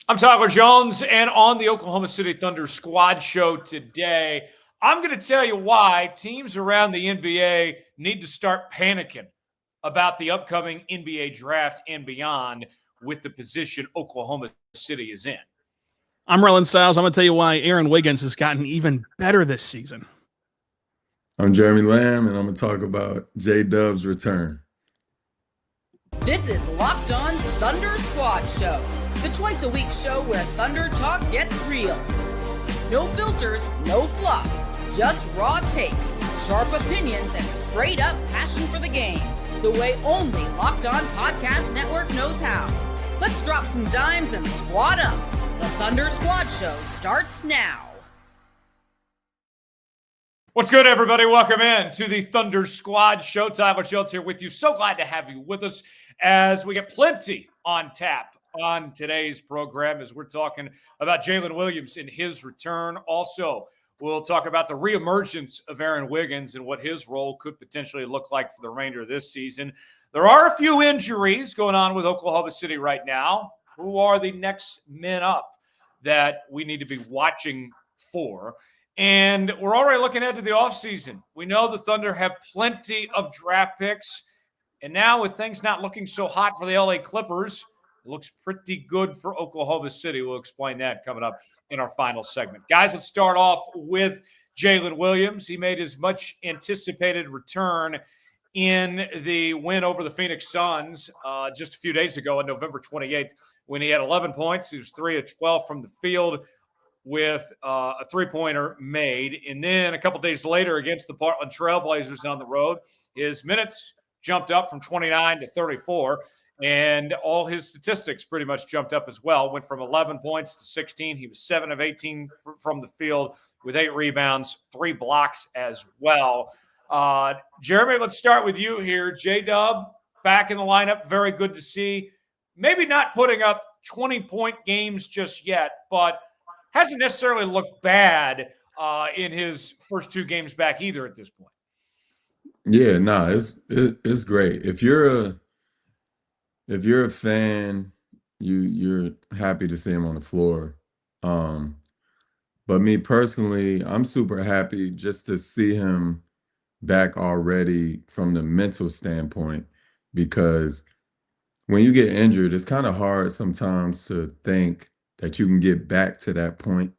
I'm Tyler Jones, and on the Oklahoma City Thunder squad show today, I'm going to tell you why teams around the NBA need to start panicking about the upcoming NBA draft and beyond with the position Oklahoma City is in. I'm Rylan Stiles. I'm going to tell you why Aaron Wiggins has gotten even better this season. I'm Jeremy Lamb, and I'm going to talk about J-Dub's return. This is Locked On Thunder Squad Show, the twice-a-week show where Thunder talk gets real. No filters, no fluff, just raw takes, sharp opinions, and straight-up passion for the game, the way only Locked On Podcast Network knows how. Let's drop some dimes and squad up. The Thunder Squad Show starts now. What's good, everybody? Welcome in to the Thunder Squad Show. Tyler Schultz here with you. So glad to have you with us as we get plenty on tap on today's program as we're talking about Jalen Williams and his return. Also, we'll talk about the reemergence of Aaron Wiggins and what his role could potentially look like for the remainder of this season. There are a few injuries going on with Oklahoma City right now. Who are the next men up that we need to be watching for? And we're already looking ahead to the offseason. We know the Thunder have plenty of draft picks. And now with things not looking so hot for the LA Clippers, it looks pretty good for Oklahoma City. We'll explain that coming up in our final segment. Guys, let's start off with Jalen Williams. He made his much anticipated return in the win over the Phoenix Suns just a few days ago on November 28th when he had 11 points. He was 3 of 12 from the field with a three-pointer made. And then a couple days later against the Portland Trailblazers on the road, his minutes jumped up from 29 to 34, and all his statistics pretty much jumped up as well. Went from 11 points to 16. He was 7 of 18 from the field with 8 rebounds, 3 blocks as well. Jeremy, let's start with you here. J-Dub back in the lineup. Very good to see. Maybe not putting up 20-point games just yet, but hasn't necessarily looked bad in his first 2 games back either at this point. Yeah, it's great. If you're a fan, you're happy to see him on the floor. But me personally, I'm super happy just to see him back already from the mental standpoint, because when you get injured, it's kind of hard sometimes to think that you can get back to that point,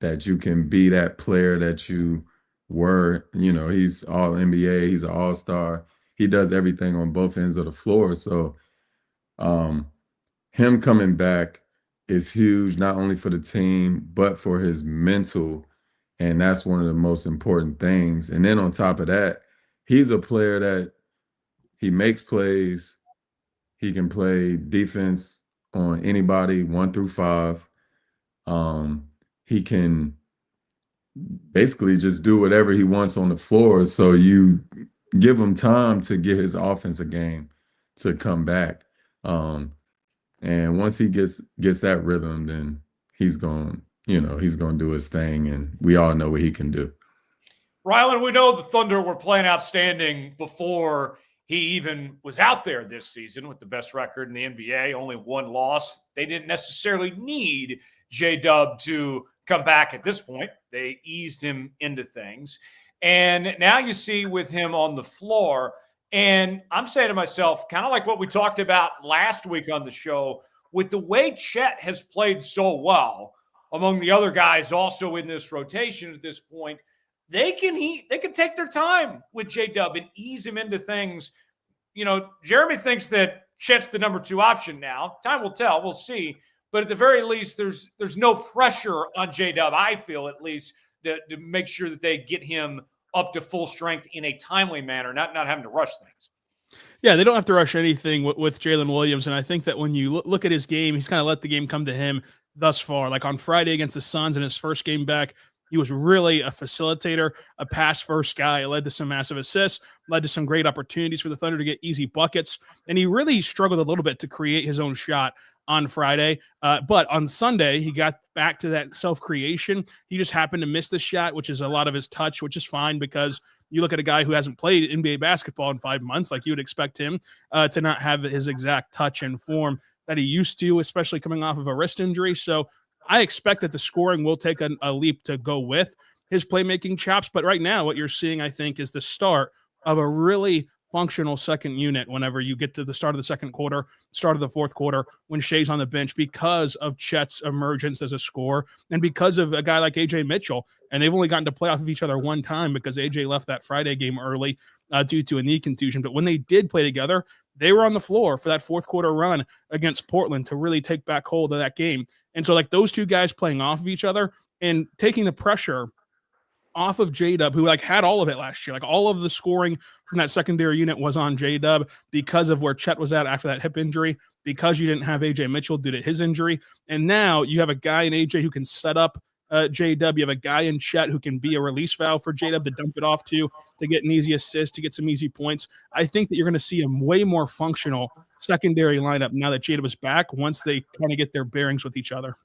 that you can be that player that you were. You know, he's all NBA, he's an all-star. He does everything on both ends of the floor. So him coming back is huge, not only for the team, but for his mental. And that's one of the most important things. And then on top of that, he's a player that he makes plays. He can play defense on anybody 1 through 5. He can basically just do whatever he wants on the floor. So you give him time to get his offensive game to come back. And once he gets that rhythm, then he's going to do his thing, and we all know what he can do. Rylan, we know the Thunder were playing outstanding before he even was out there this season with the best record in the NBA, only 1 loss. They didn't necessarily need J-Dub to come back at this point. They eased him into things. And now you see with him on the floor, and I'm saying to myself, kind of like what we talked about last week on the show, with the way Chet has played so well among the other guys also in this rotation at this point, they can take their time with J-Dub and ease him into things. You know, Jeremy thinks that Chet's the number 2 option now. Time will tell. We'll see. But at the very least, there's no pressure on J-Dub, I feel at least, to make sure that they get him up to full strength in a timely manner, not having to rush things. Yeah, they don't have to rush anything with Jalen Williams. And I think that when you look at his game, he's kind of let the game come to him thus far. Like on Friday against the Suns in his first game back, he was really a facilitator, a pass-first guy. It led to some massive assists, led to some great opportunities for the Thunder to get easy buckets. And he really struggled a little bit to create his own shot on Friday. But on Sunday, he got back to that self-creation. He just happened to miss the shot, which is a lot of his touch, which is fine because you look at a guy who hasn't played NBA basketball in 5 months, like you would expect him to not have his exact touch and form that he used to, especially coming off of a wrist injury. So I expect that the scoring will take a leap to go with his playmaking chops. But right now, what you're seeing, I think, is the start of a really functional second unit whenever you get to the start of the second quarter, start of the fourth quarter, when Shai's on the bench, because of Chet's emergence as a scorer and because of a guy like AJ Mitchell. And they've only gotten to play off of each other one time because AJ left that Friday game early due to a knee contusion. But when they did play together, they were on the floor for that fourth quarter run against Portland to really take back hold of that game. And so like those two guys playing off of each other and taking the pressure off of J-Dub, who like had all of it last year. Like all of the scoring from that secondary unit was on J-Dub because of where Chet was at after that hip injury, because you didn't have AJ Mitchell due to his injury. And now you have a guy in AJ who can set up J-Dub. You have a guy in Chet who can be a release valve for J-Dub to dump it off to get an easy assist, to get some easy points. I think that you're going to see a way more functional secondary lineup now that J-Dub is back, once they kind of get their bearings with each other.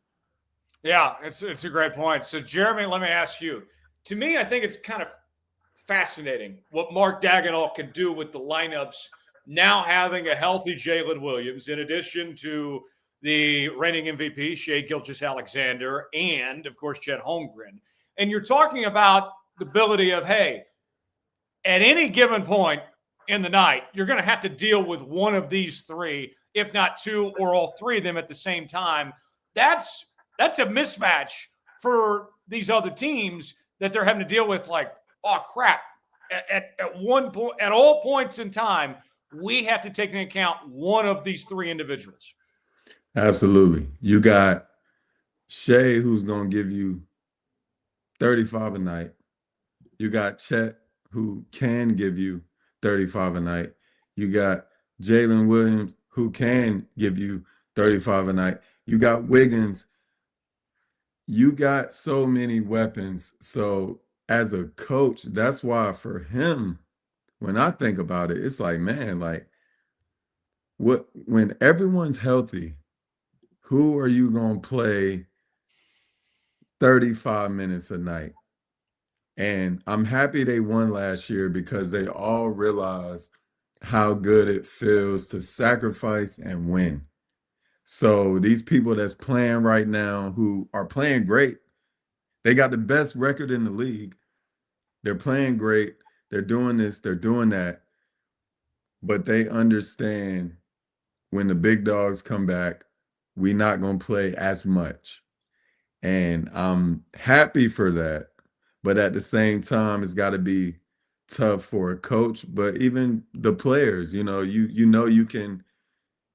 Yeah, it's a great point. So Jeremy, let me ask you. To me, I think it's kind of fascinating what Mark Daigneault can do with the lineups now, having a healthy Jalen Williams, in addition to the reigning MVP, Shai Gilgeous-Alexander, and, of course, Chet Holmgren. And you're talking about the ability of, hey, at any given point in the night, you're going to have to deal with one of these three, if not two or all three of them at the same time. That's a mismatch for these other teams that they're having to deal with, like, oh, crap. At one point, at all points in time, we have to take into account one of these three individuals. Absolutely. You got Shai, who's going to give you 35 a night. You got Chet, who can give you 35 a night. You got Jalen Williams, who can give you 35 a night. You got Wiggins. You got so many weapons. So as a coach, that's why for him, when I think about it, it's like, man, like when everyone's healthy, who are you going to play 35 minutes a night? And I'm happy they won last year because they all realized how good it feels to sacrifice and win. So these people that's playing right now, who are playing great, they got the best record in the league. They're playing great. They're doing this, they're doing that. But they understand when the big dogs come back, we're not going to play as much. And I'm happy for that. But at the same time, it's got to be tough for a coach, but even the players, you know you can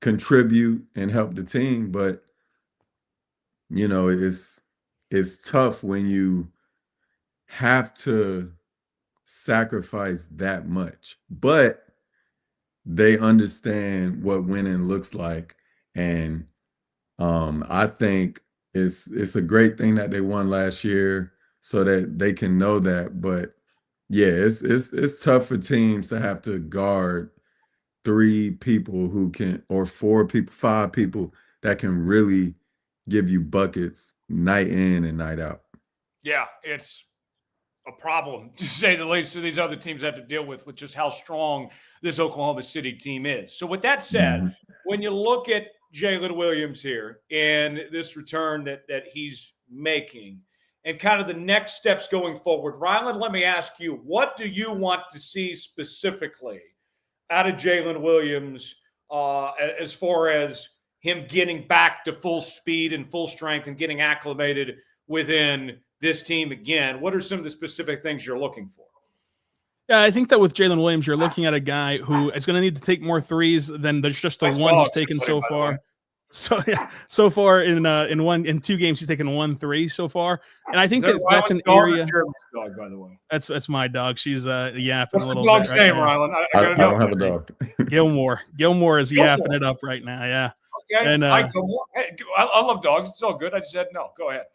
contribute and help the team, but it's tough when you have to sacrifice that much. But they understand what winning looks like, and I think it's a great thing that they won last year so that they can know that. But yeah, it's tough for teams to have to guard three people who can, or four people, five people that can really give you buckets night in and night out. Yeah, it's a problem, to say the least, for these other teams have to deal with just how strong this Oklahoma City team is. So with that said, when you look at Jalen Williams here and this return that he's making and kind of the next steps going forward, Rylan, let me ask you, what do you want to see specifically out of Jalen Williams as far as him getting back to full speed and full strength and getting acclimated within this team again? What are some of the specific things you're looking for? Yeah, I think that with Jalen Williams, you're looking at a guy who is going to need to take more threes than there's just the one he's taken so far. So yeah, so far in 2 games, he's taken 1 3 so far, and I think that's an area. Dog, by the way, that's my dog. She's yapping What's a little the dog's bit name, right Rylan? I don't have a dog. Gilmore is yapping it up right now. Yeah. Okay. And I love dogs. It's all good. I just said no. Go ahead.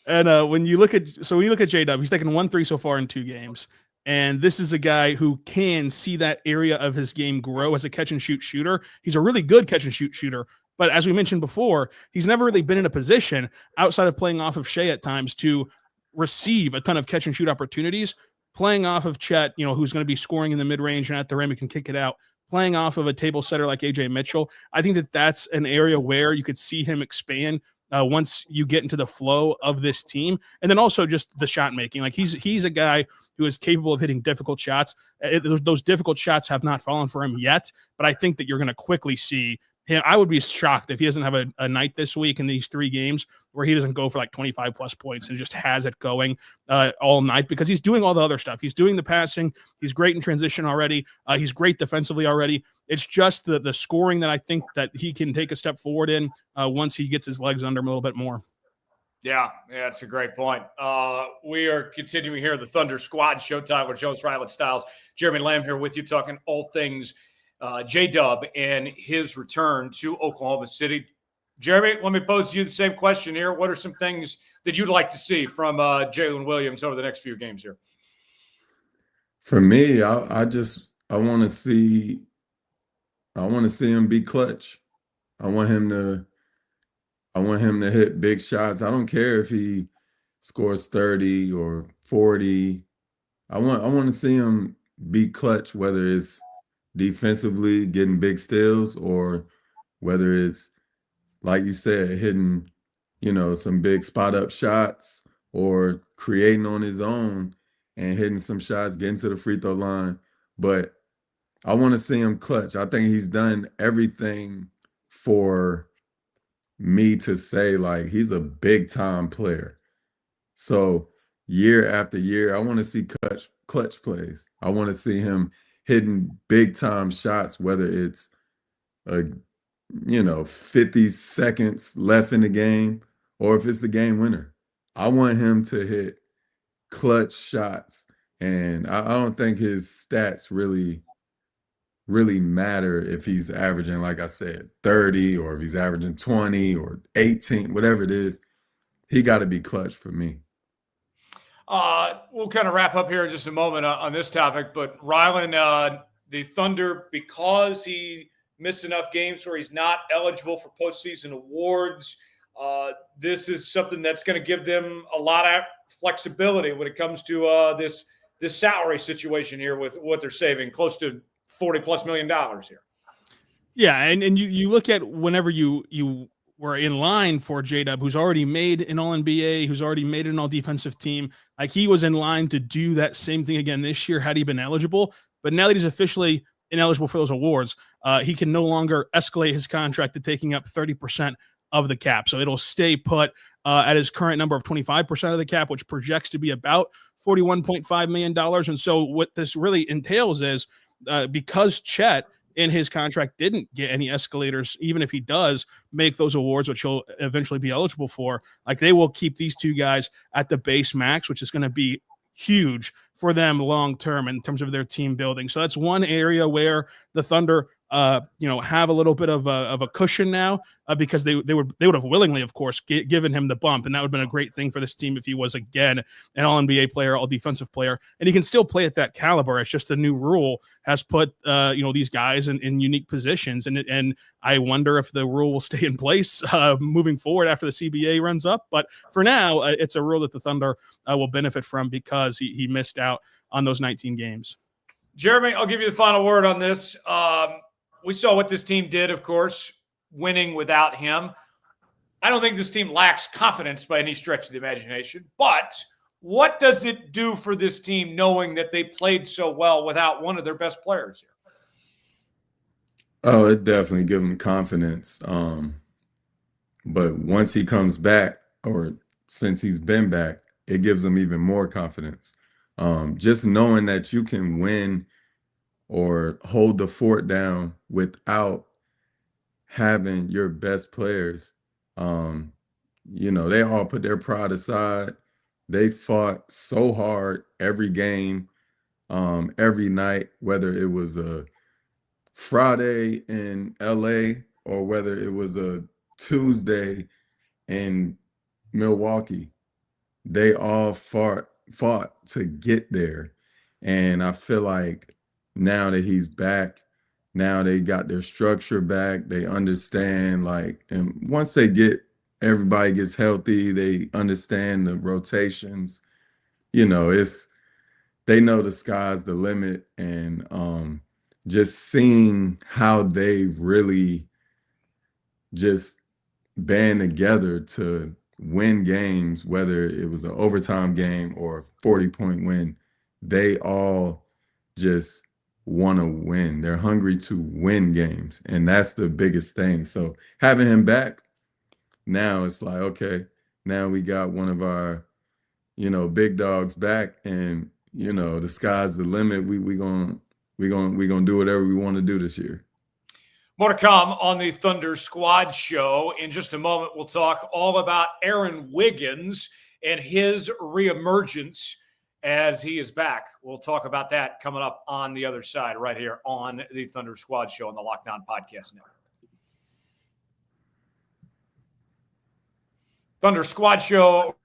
And when you look at J-Dub, he's taken 1 3 so far in 2 games. And this is a guy who can see that area of his game grow as a catch and shoot shooter. He's a really good catch and shoot shooter. But as we mentioned before, he's never really been in a position outside of playing off of Shai at times to receive a ton of catch and shoot opportunities. Playing off of Chet, who's going to be scoring in the mid range and at the rim, he can kick it out. playing off of a table setter like AJ Mitchell, I think that that's an area where you could see him expand once you get into the flow of this team. And then also just the shot making. Like he's a guy who is capable of hitting difficult shots. Those difficult shots have not fallen for him yet, but I think that you're going to quickly see him. I would be shocked if he doesn't have a night this week in these 3 games where he doesn't go for like 25 plus points and just has it going all night, because he's doing all the other stuff. He's doing the passing. He's great in transition already. He's great defensively already. It's just the scoring that I think that he can take a step forward in once he gets his legs under him a little bit more. Yeah, that's a great point. We are continuing here, the Thunder Squad Show. Tyler Jones, Rylan, Stiles, Jeremy Lamb here with you, talking all things J-Dub and his return to Oklahoma City. Jeremy, let me pose to you the same question here. What are some things that you'd like to see from Jalen Williams over the next few games here? For me, I want to see him be clutch. I want him to hit big shots. I don't care if he scores 30 or 40. I want to see him be clutch, whether it's defensively getting big steals or whether it's, like you said, hitting, some big spot up shots or creating on his own and hitting some shots, getting to the free throw line. But I want to see him clutch. I think he's done everything for me to say, like, he's a big time player. So year after year, I want to see clutch plays. I want to see him hitting big time shots, whether it's 50 seconds left in the game or if it's the game winner. I want him to hit clutch shots. And I don't think his stats really matter if he's averaging, like I said, 30 or if he's averaging 20 or 18, whatever it is. He got to be clutch for me. We'll kind of wrap up here in just a moment on this topic, but Rylan, the Thunder, because he missed enough games where he's not eligible for postseason awards, this is something that's going to give them a lot of flexibility when it comes to this salary situation here with what they're saving, close to $40+ million here. Yeah, and you look at whenever you were in line for J-Dub, who's already made an All-NBA, who's already made an All-Defensive team. Like, he was in line to do that same thing again this year had he been eligible. But now that he's officially ineligible for those awards, he can no longer escalate his contract to taking up 30% of the cap. So it'll stay put at his current number of 25% of the cap, which projects to be about $41.5 million. And so what this really entails is because Chet in his contract didn't get any escalators, even if he does make those awards, which he'll eventually be eligible for, like, they will keep these two guys at the base max, which is going to be huge for them long term in terms of their team building. So that's one area where the Thunder have a little bit of a cushion now because they would have willingly, of course, given him the bump, and that would have been a great thing for this team if he was again an All-NBA player, All-Defensive player, and he can still play at that caliber. It's just the new rule has put these guys in unique positions, and I wonder if the rule will stay in place moving forward after the CBA runs up. But for now, it's a rule that the Thunder will benefit from because he missed out on those 19 games. Jeremy, I'll give you the final word on this. We saw what this team did, of course, winning without him. I don't think this team lacks confidence by any stretch of the imagination, but what does it do for this team knowing that they played so well without one of their best players here? Oh, it definitely gives them confidence. But once he comes back, or since he's been back, it gives them even more confidence. Just knowing that you can win or hold the fort down without having your best players. They all put their pride aside. They fought so hard every game, every night, whether it was a Friday in LA or whether it was a Tuesday in Milwaukee. They all fought to get there. And I feel like now that he's back, now they got their structure back. They understand, and once everybody gets healthy, they understand the rotations. They know the sky's the limit. And just seeing how they really just band together to win games, whether it was an overtime game or a 40-point win, they all just want to win. They're hungry to win games, and that's the biggest thing. So having him back now, it's like, okay, now we got one of our, big dogs back, and the sky's the limit. We gonna do whatever we want to do this year. More to come on the Thunder Squad show. In just a moment, we'll talk all about Aaron Wiggins and his reemergence as he is back. We'll talk about that coming up on the other side right here on the Thunder Squad show on the Locked On Podcast Network. Thunder Squad show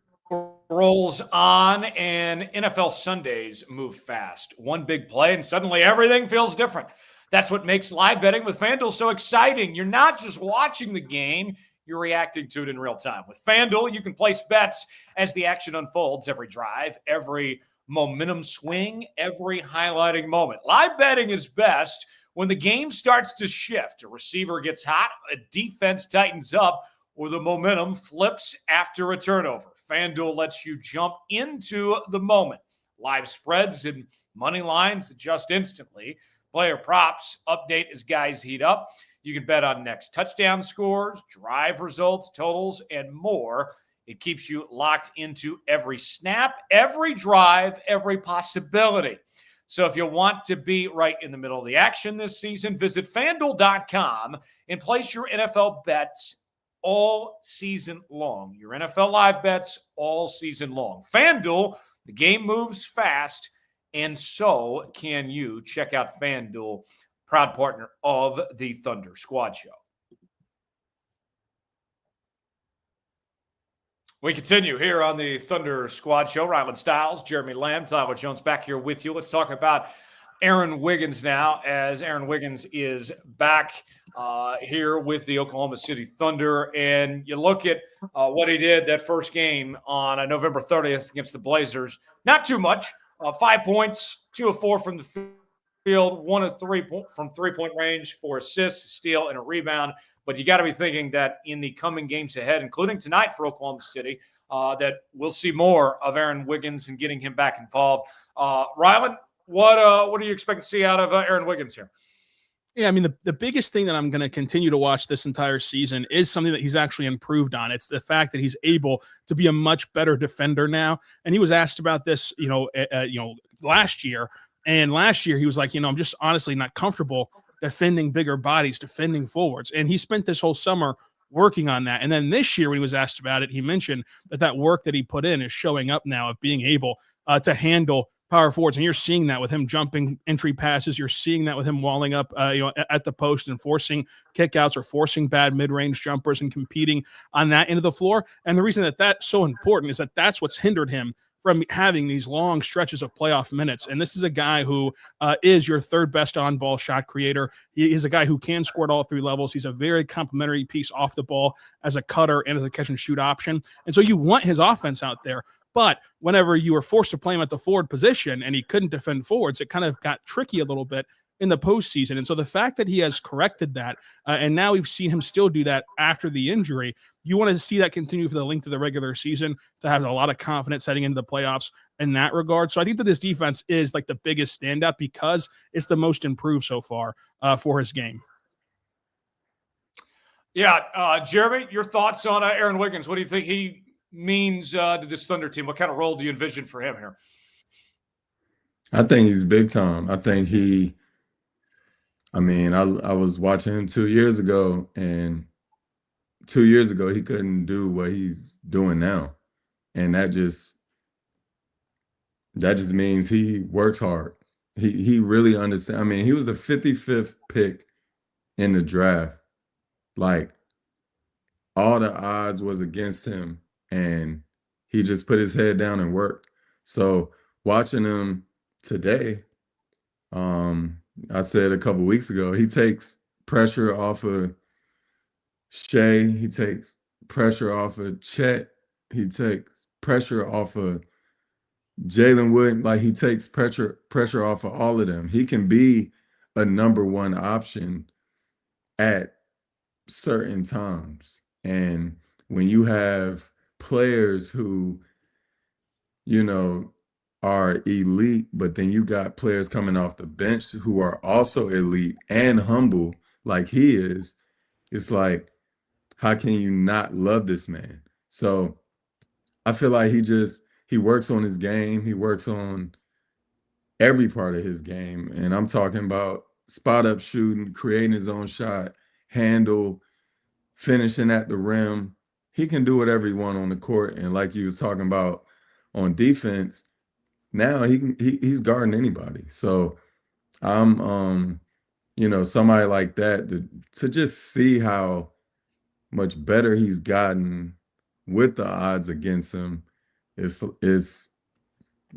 rolls on, and NFL Sundays move fast. One big play, and suddenly everything feels different. That's what makes live betting with FanDuel so exciting. You're not just watching the game, you're reacting to it in real time. With FanDuel, you can place bets as the action unfolds, every drive, every momentum swing, every highlighting moment. Live betting is best when the game starts to shift. A receiver gets hot, a defense tightens up, or the momentum flips after a turnover. FanDuel lets you jump into the moment. Live spreads and money lines adjust instantly. Player props update as guys heat up. You can bet on next touchdown scores, drive results, totals, and more. It keeps you locked into every snap, every drive, every possibility. So if you want to be right in the middle of the action this season, visit FanDuel.com and place your NFL bets all season long. Your NFL live bets all season long. FanDuel, the game moves fast, and so can you. Check out FanDuel, proud partner of the Thunder Squad show. We continue here on the Thunder Squad show. Rylan Stiles, Jeremy Lamb, Tyler Jones back here with you. Let's talk about Aaron Wiggins now, as Aaron Wiggins is back here with the Oklahoma City Thunder. And you look at what he did that first game on November 30th against the Blazers. Not too much. 5 points, 2 of 4 from the field, 1 of 3 from three-point range, 4 assists, steal, and a rebound. But you got to be thinking that in the coming games ahead, including tonight for Oklahoma City, that we'll see more of Aaron Wiggins and getting him back involved. Rylan, what do you expect to see out of Aaron Wiggins here? Yeah, I mean, the biggest thing that I'm going to continue to watch this entire season is something that he's actually improved on. It's the fact that he's able to be a much better defender now. And he was asked about this, last year. And last year he was like, I'm just honestly not comfortable defending bigger bodies, defending forwards. And he spent this whole summer working on that. And then this year when he was asked about it, he mentioned that work that he put in is showing up now of being able to handle power forwards. And you're seeing that with him jumping entry passes. You're seeing that with him walling up, at the post and forcing kickouts or forcing bad mid-range jumpers and competing on that end of the floor. And the reason that that's so important is that that's what's hindered him from having these long stretches of playoff minutes. And this is a guy who is your third best on-ball shot creator. He is a guy who can score at all 3 levels. He's a very complimentary piece off the ball as a cutter and as a catch-and-shoot option. And so you want his offense out there. But whenever you were forced to play him at the forward position and he couldn't defend forwards, it kind of got tricky a little bit in the postseason. And so the fact that he has corrected that, and now we've seen him still do that after the injury, you want to see that continue for the length of the regular season to have a lot of confidence heading into the playoffs in that regard. So I think that this defense is like the biggest standout because it's the most improved so far for his game. Yeah. Jeremy, your thoughts on Aaron Wiggins? What do you think he means to this Thunder team? What kind of role do you envision for him here? I think he's big time. I think I was watching him 2 years ago, and 2 years ago he couldn't do what he's doing now. And that just means he works hard. He really understands. I mean, he was the 55th pick in the draft. Like, all the odds was against him, and he just put his head down and worked. So watching him today, I said a couple weeks ago, he takes pressure off of Shea. He takes pressure off of Chet. He takes pressure off of Jalen Williams. Like, he takes pressure off of all of them. He can be a number one option at certain times. And when you have players who, you know, are elite, but then you got players coming off the bench who are also elite and humble like he is, it's like, how can you not love this man? So I feel like he works on his game. He works on every part of his game. And I'm talking about spot up shooting, creating his own shot, handle, finishing at the rim. He can do whatever he wants on the court. And like you was talking about on defense, now he's guarding anybody. So I'm somebody like that to just see how much better he's gotten with the odds against him. It's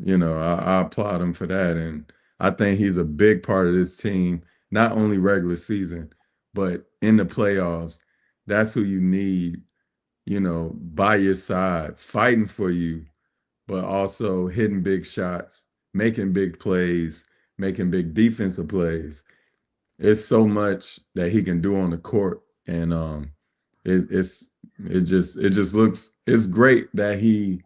I applaud him for that. And I think he's a big part of this team, not only regular season, but in the playoffs. That's who you need, by your side, fighting for you, but also hitting big shots, making big plays, making big defensive plays. It's so much that he can do on the court. And it just looks, it's great that he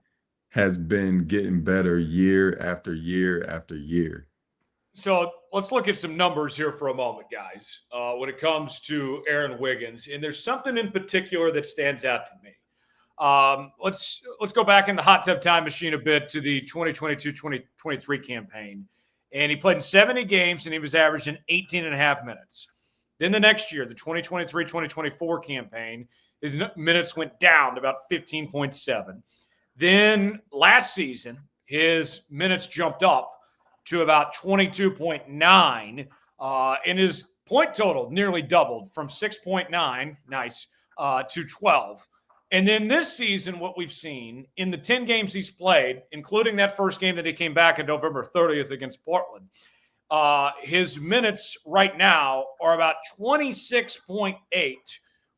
has been getting better year after year after year. So let's look at some numbers here for a moment, guys, when it comes to Aaron Wiggins. And there's something in particular that stands out to me. Let's go back in the hot tub time machine a bit to the 2022-2023 campaign. And he played in 70 games, and he was averaging 18 and a half minutes. Then the next year, the 2023-2024 campaign, his minutes went down to about 15.7. Then last season, his minutes jumped up to about 22.9, and his point total nearly doubled from 6.9, nice, to 12. And then this season, what we've seen in the 10 games he's played, including that first game that he came back on November 30th against Portland, his minutes right now are about 26.8,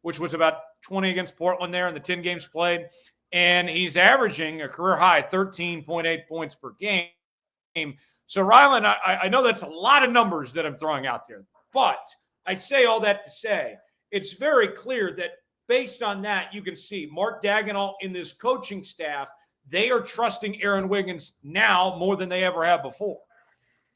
which was about 20 against Portland there in the 10 games played. And he's averaging a career high 13.8 points per game. So, Rylan, I know that's a lot of numbers that I'm throwing out there, but I say all that to say it's very clear that based on that, you can see Mark Daigneault in this coaching staff, they are trusting Aaron Wiggins now more than they ever have before.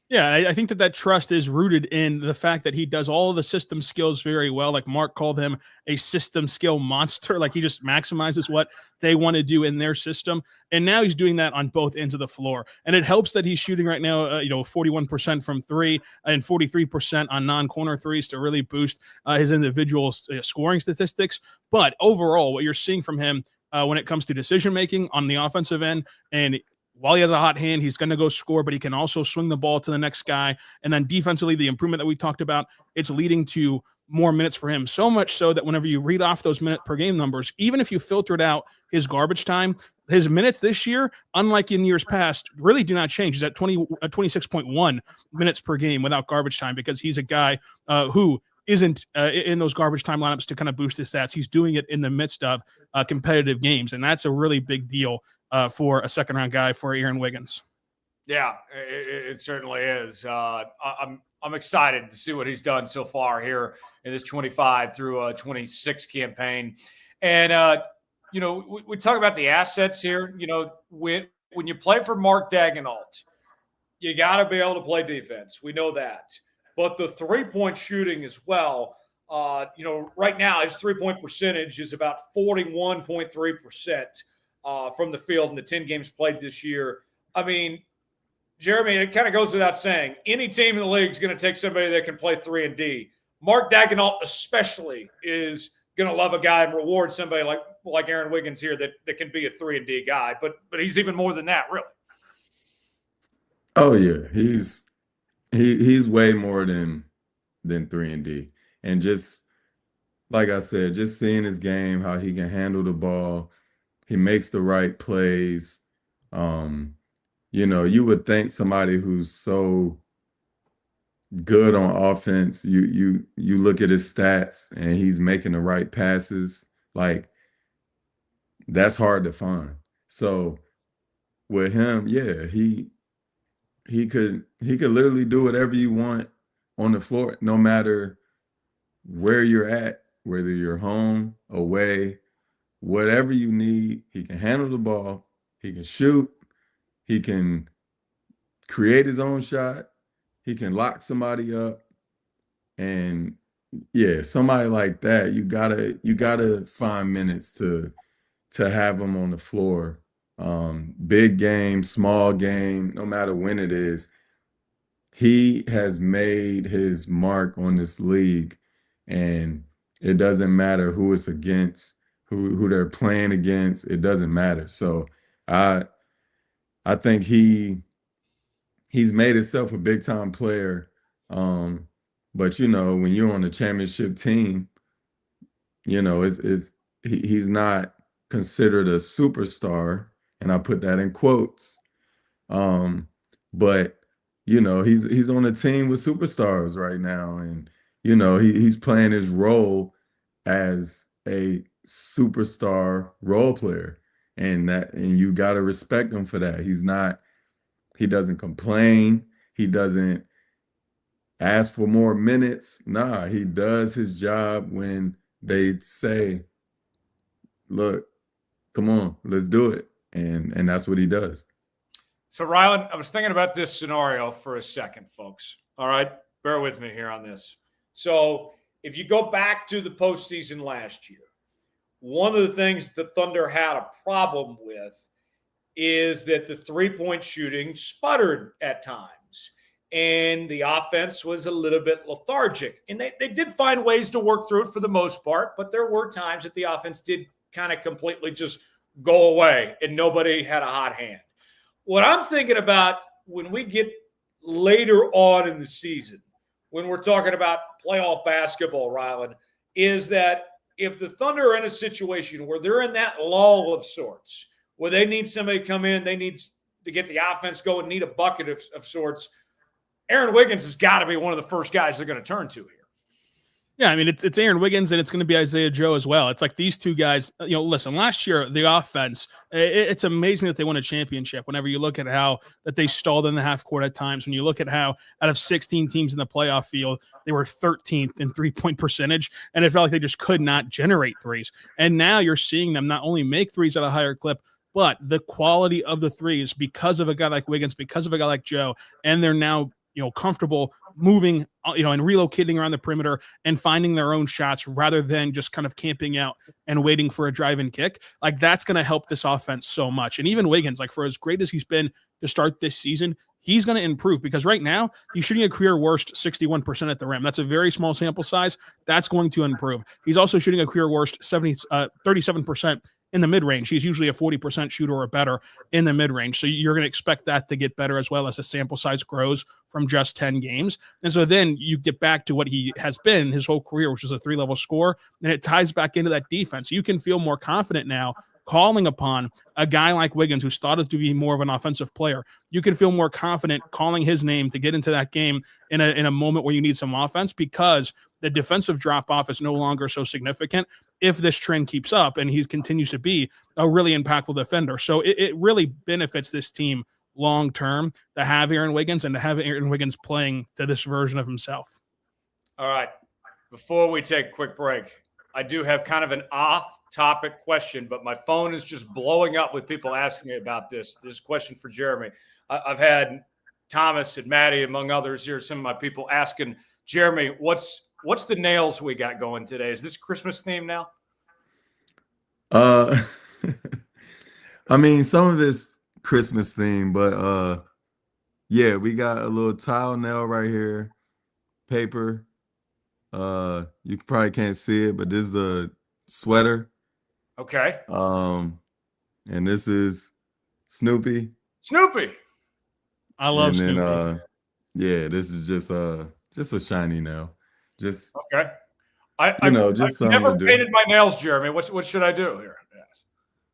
Yeah, I think that trust is rooted in the fact that he does all the system skills very well. Like Mark called him a system skill monster. Like he just maximizes what they want to do in their system. And now he's doing that on both ends of the floor. And it helps that he's shooting right now, 41% from three and 43% on non-corner threes to really boost his individual scoring statistics. But overall, what you're seeing from him when it comes to decision-making on the offensive end, and while he has a hot hand, he's going to go score, but he can also swing the ball to the next guy. And then defensively, the improvement that we talked about, it's leading to more minutes for him. So much so that whenever you read off those minute per game numbers, even if you filtered out his garbage time, his minutes this year, unlike in years past, really do not change. He's at 26.1 minutes per game without garbage time because he's a guy who isn't in those garbage time lineups to kind of boost his stats. He's doing it in the midst of competitive games, and that's a really big deal for a second-round guy for Aaron Wiggins. Yeah, it certainly is. I'm excited to see what he's done so far here in this 25 through 26 campaign. And, we talk about the assets here. When you play for Mark Daigneault, you got to be able to play defense. We know that. But the three-point shooting as well, right now his three-point percentage is about 41.3%. From the field in the 10 games played this year. I mean, Jeremy, it kind of goes without saying, any team in the league is going to take somebody that can play 3 and D. Mark Daigneault especially is going to love a guy and reward somebody like Aaron Wiggins here that can be a 3 and D guy. But he's even more than that, really. Oh yeah, he's way more than 3 and D. And just like I said, just seeing his game, how he can handle the ball. He makes the right plays. You would think somebody who's so good on offense, you look at his stats and he's making the right passes. Like, that's hard to find. So with him, yeah, he could literally do whatever you want on the floor, no matter where you're at, whether you're home, away, whatever you need. He can handle the ball. He can shoot. He can create his own shot. He can lock somebody up. And yeah, somebody like that, you gotta find minutes to have him on the floor. Big game, small game, no matter when it is. He has made his mark on this league, and it doesn't matter who it's against, who they're playing against. It doesn't matter. So I think he's made himself a big time player. But when you're on a championship team, he's not considered a superstar, and I put that in quotes. But he's on a team with superstars right now, and he's playing his role as a superstar role player, and you got to respect him for that. He doesn't complain. He doesn't ask for more minutes. Nah, he does his job when they say, look, come on, let's do it. And that's what he does. So, Rylan, I was thinking about this scenario for a second, folks. All right, bear with me here on this. So, if you go back to the postseason last year, one of the things the Thunder had a problem with is that the three-point shooting sputtered at times, and the offense was a little bit lethargic. And they did find ways to work through it for the most part, but there were times that the offense did kind of completely just go away, and nobody had a hot hand. What I'm thinking about when we get later on in the season, when we're talking about playoff basketball, Rylan, is that if the Thunder are in a situation where they're in that lull of sorts, where they need somebody to come in, they need to get the offense going, need a bucket of sorts, Aaron Wiggins has got to be one of the first guys they're going to turn to here. Yeah, I mean, it's Aaron Wiggins, and it's going to be Isaiah Joe as well. It's like these two guys, listen, last year, the offense, it's amazing that they won a championship whenever you look at how that they stalled in the half court at times. When you look at how out of 16 teams in the playoff field, they were 13th in three-point percentage, and it felt like they just could not generate threes. And now you're seeing them not only make threes at a higher clip, but the quality of the threes because of a guy like Wiggins, because of a guy like Joe, and they're now comfortable moving, and relocating around the perimeter and finding their own shots rather than just kind of camping out and waiting for a drive and kick. Like, that's going to help this offense so much. And even Wiggins, like, for as great as he's been to start this season, he's going to improve because right now he's shooting a career worst 61% at the rim. That's a very small sample size. That's going to improve. He's also shooting a career worst 37% in the mid-range. He's usually a 40% shooter or better in the mid-range. So you're going to expect that to get better as well as the sample size grows from just 10 games. And so then you get back to what he has been his whole career, which is a 3-level score, and it ties back into that defense. You can feel more confident now calling upon a guy like Wiggins, who's thought of to be more of an offensive player. You can feel more confident calling his name to get into that game in a moment where you need some offense because the defensive drop-off is no longer so significant if this trend keeps up and he continues to be a really impactful defender. So it really benefits this team long-term to have Aaron Wiggins and to have Aaron Wiggins playing to this version of himself. All right. Before we take a quick break, I do have kind of an off-topic question, but my phone is just blowing up with people asking me about this. This question for Jeremy. I've had Thomas and Maddie, among others here, some of my people asking, Jeremy, what's the nails we got going today? Is this Christmas theme now? I mean, some of it's Christmas theme, but yeah, we got a little tile nail right here, paper. You probably can't see it, but this is the sweater. Okay. And this is Snoopy. Snoopy. I love and then, Snoopy. Yeah, this is just a shiny nail. Just okay. I've just never to do. painted my nails, Jeremy. What should I do here? Yes.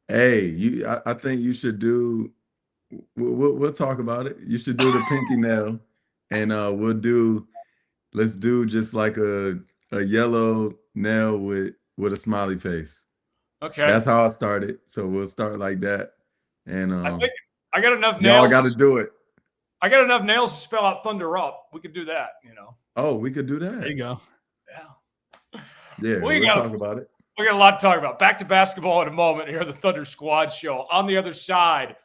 Hey, I think you should do. We'll talk about it. You should do the pinky nail, and let's do just like a yellow nail with a smiley face. Okay. That's how I started. So we'll start like that. And I think I got enough y'all nails. got to do it. I got enough nails to spell out Thunder Up. We could do that, Oh, we could do that. There you go. Yeah. Yeah, we'll talk about it. We got a lot to talk about. Back to basketball in a moment here, the Thunder Squad Show. On the other side,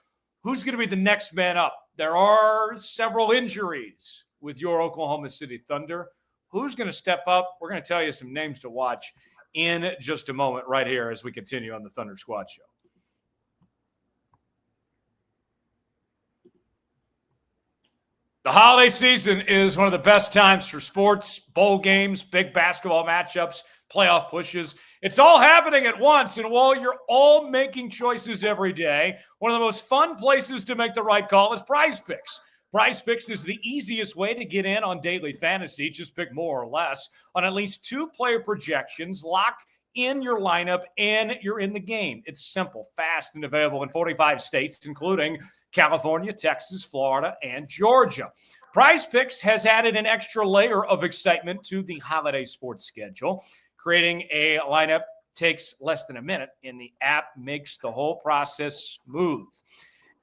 who's going to be the next man up? There are several injuries with your Oklahoma City Thunder. Who's going to step up? We're going to tell you some names to watch in just a moment right here as we continue on the Thunder Squad Show. The holiday season is one of the best times for sports, bowl games, big basketball matchups, playoff pushes. It's all happening at once, and while you're all making choices every day, one of the most fun places to make the right call is Prize Picks. Prize Picks is the easiest way to get in on daily fantasy. Just pick more or less on at least 2 player projections, lock in your lineup, and you're in the game. It's simple, fast, and available in 45 states, including California, Texas, Florida, and Georgia. Prize Picks has added an extra layer of excitement to the holiday sports schedule. Creating a lineup takes less than a minute, and the app makes the whole process smooth.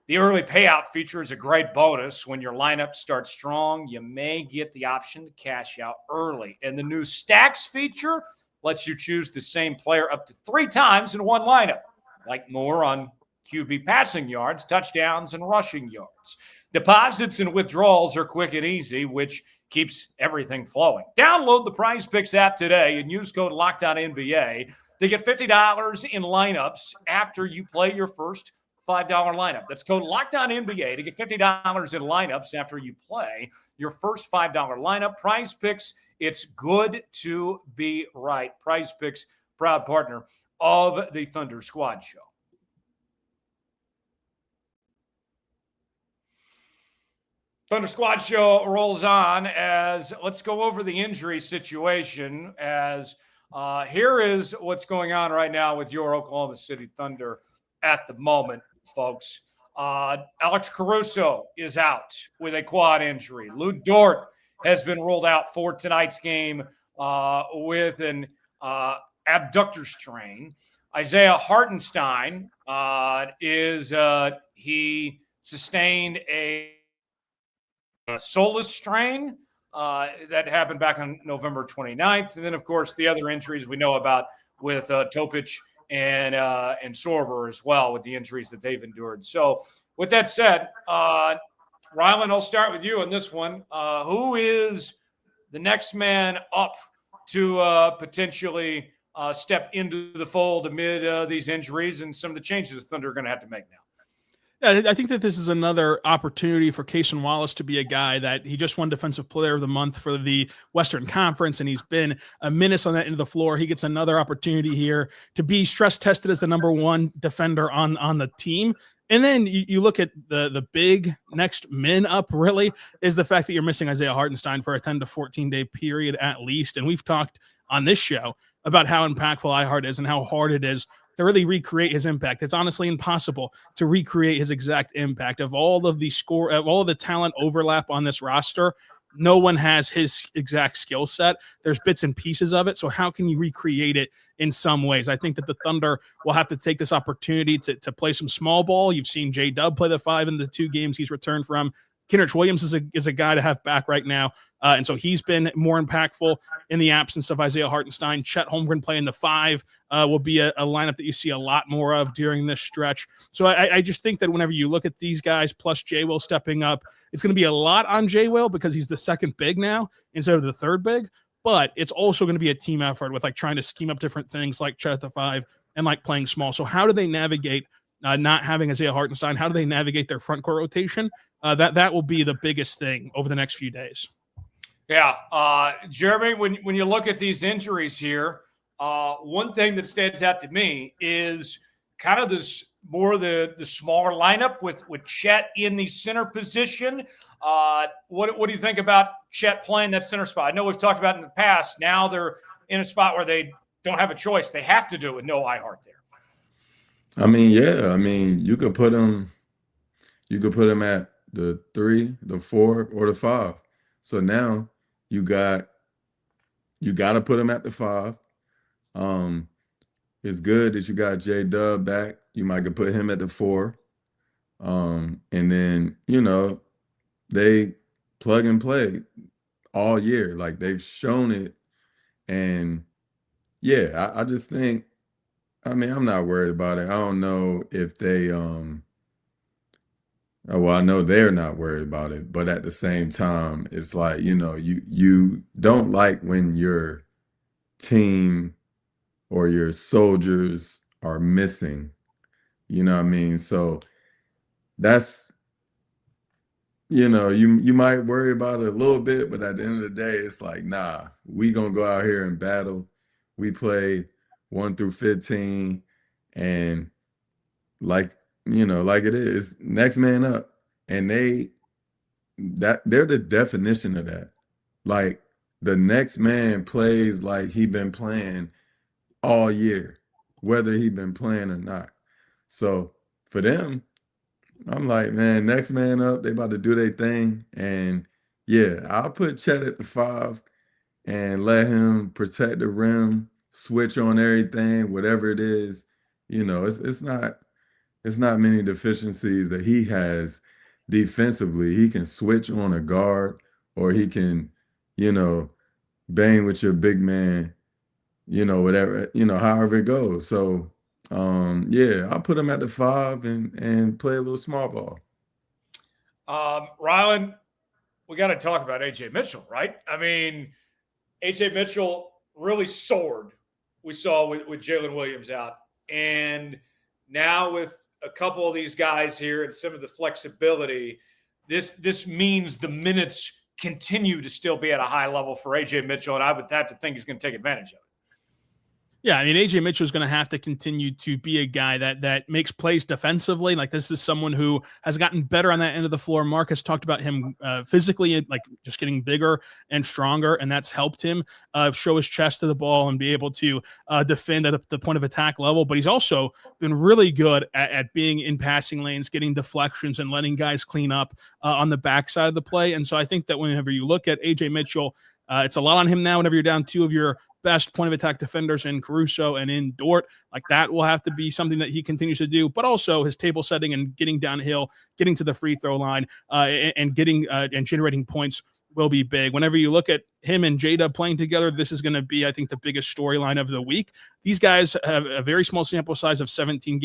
The early payout feature is a great bonus. When your lineup starts strong, you may get the option to cash out early. And the new Stacks feature lets you choose the same player up to 3 times in one lineup, like more on QB passing yards, touchdowns, and rushing yards. Deposits and withdrawals are quick and easy, which keeps everything flowing. Download the Prize Picks app today and use code LOCKEDONNBA to get $50 in lineups after you play your first $5 lineup. That's code LOCKEDONNBA to get $50 in lineups after you play your first $5 lineup. Prize Picks, it's good to be right. Prize Picks, proud partner of the Thunder Squad Show. Thunder Squad Show rolls on as let's go over the injury situation as here is what's going on right now with your Oklahoma City Thunder at the moment, folks. Alex Caruso is out with a quad injury. Lou Dort has been ruled out for tonight's game with an abductor strain. Isaiah Hartenstein he sustained a Solus strain that happened back on November 29th. And then, of course, the other injuries we know about with Topic and Sorber as well with the injuries that they've endured. So with that said, Rylan, I'll start with you on this one. Who is the next man up to potentially step into the fold amid these injuries and some of the changes the Thunder are going to have to make now? Yeah, I think that this is another opportunity for Cason Wallace to be a guy that he just won Defensive Player of the Month for the Western Conference, and he's been a menace on that end of the floor. He gets another opportunity here to be stress tested as the number 1 defender on the team. And then you look at the big next men up really is the fact that you're missing Isaiah Hartenstein for a 10 to 14 day period at least. And we've talked on this show about how impactful iHeart is and how hard it is to really recreate his impact. It's honestly impossible to recreate his exact impact of all of the talent overlap on this roster. No one has his exact skill set. There's bits and pieces of it. So how can you recreate it in some ways? I think that the Thunder will have to take this opportunity to play some small ball. You've seen J-Dub play the 5 in the 2 games he's returned from. Kendrick Williams is a guy to have back right now. And so he's been more impactful in the absence of Isaiah Hartenstein. Chet Holmgren playing the 5 will be a lineup that you see a lot more of during this stretch. So I just think that whenever you look at these guys plus J. Will stepping up, it's going to be a lot on J. Will because he's the second big now instead of the third big. But it's also going to be a team effort with like trying to scheme up different things like Chet at the 5 and like playing small. So how do they navigate not having Isaiah Hartenstein? How do they navigate their front court rotation? That will be the biggest thing over the next few days. Yeah. Jeremy, when you look at these injuries here, one thing that stands out to me is kind of the smaller lineup with Chet in the center position. What do you think about Chet playing that center spot? I know we've talked about it in the past. Now they're in a spot where they don't have a choice. They have to do it with no iHeart there. I mean, yeah. I mean, you could put him at the 3, the 4, or the 5. So now you got to put him at the 5. It's good that you got J-Dub back. You might could put him at the 4. And then, they plug and play all year. Like they've shown it. And yeah, I just think, I mean, I'm not worried about it. I don't know if they well, I know they're not worried about it, but at the same time, it's like, you don't like when your team or your soldiers are missing. You know what I mean? So that's, you might worry about it a little bit, but at the end of the day, it's like, nah, we gonna go out here and battle. We play 1 through 15, and like, like it is, next man up. And they're the definition of that. Like the next man plays like he been playing all year, whether he been playing or not. So for them, I'm like, man, next man up. They about to do their thing. And yeah, I'll put Chet at the 5 and let him protect the rim, switch on everything, whatever it is. It's not many deficiencies that he has defensively. He can switch on a guard, or he can, you know, bang with your big man, whatever, however it goes. So yeah, I'll put him at the 5 and play a little small ball. Rylan, we got to talk about AJ Mitchell, right? I mean, AJ Mitchell really soared. We saw with Jalen Williams out, and now with a couple of these guys here and some of the flexibility, this means the minutes continue to still be at a high level for AJ Mitchell, and I would have to think he's going to take advantage of it. Yeah, I mean, AJ Mitchell is going to have to continue to be a guy that makes plays defensively. Like, this is someone who has gotten better on that end of the floor. Marcus talked about him physically, like just getting bigger and stronger, and that's helped him show his chest to the ball and be able to defend at the point of attack level. But he's also been really good at being in passing lanes, getting deflections, and letting guys clean up on the backside of the play. And so I think that whenever you look at AJ Mitchell, it's a lot on him now whenever you're down 2 of your best point of attack defenders in Caruso and in Dort. Like, that will have to be something that he continues to do, but also his table setting and getting downhill, getting to the free throw line, and getting and generating points will be big. Whenever you look at him and J-Dub playing together, this is going to be, I think, the biggest storyline of the week. These guys have a very small sample size of 17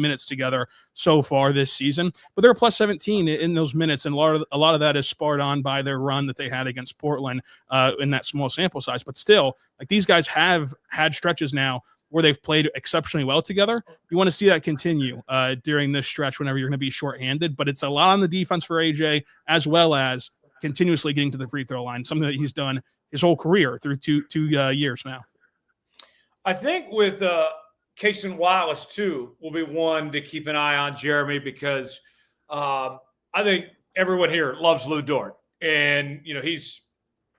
minutes together so far this season, but they're plus 17 in those minutes, and a lot of that is sparred on by their run that they had against Portland in that small sample size. But still, like, these guys have had stretches now where they've played exceptionally well together. You want to see that continue during this stretch whenever you're going to be shorthanded, but it's a lot on the defense for AJ, as well as continuously getting to the free throw line, something that he's done his whole career through two years now. I think with Cason Wallace, too, will be one to keep an eye on, Jeremy, because I think everyone here loves Lou Dort. And, he's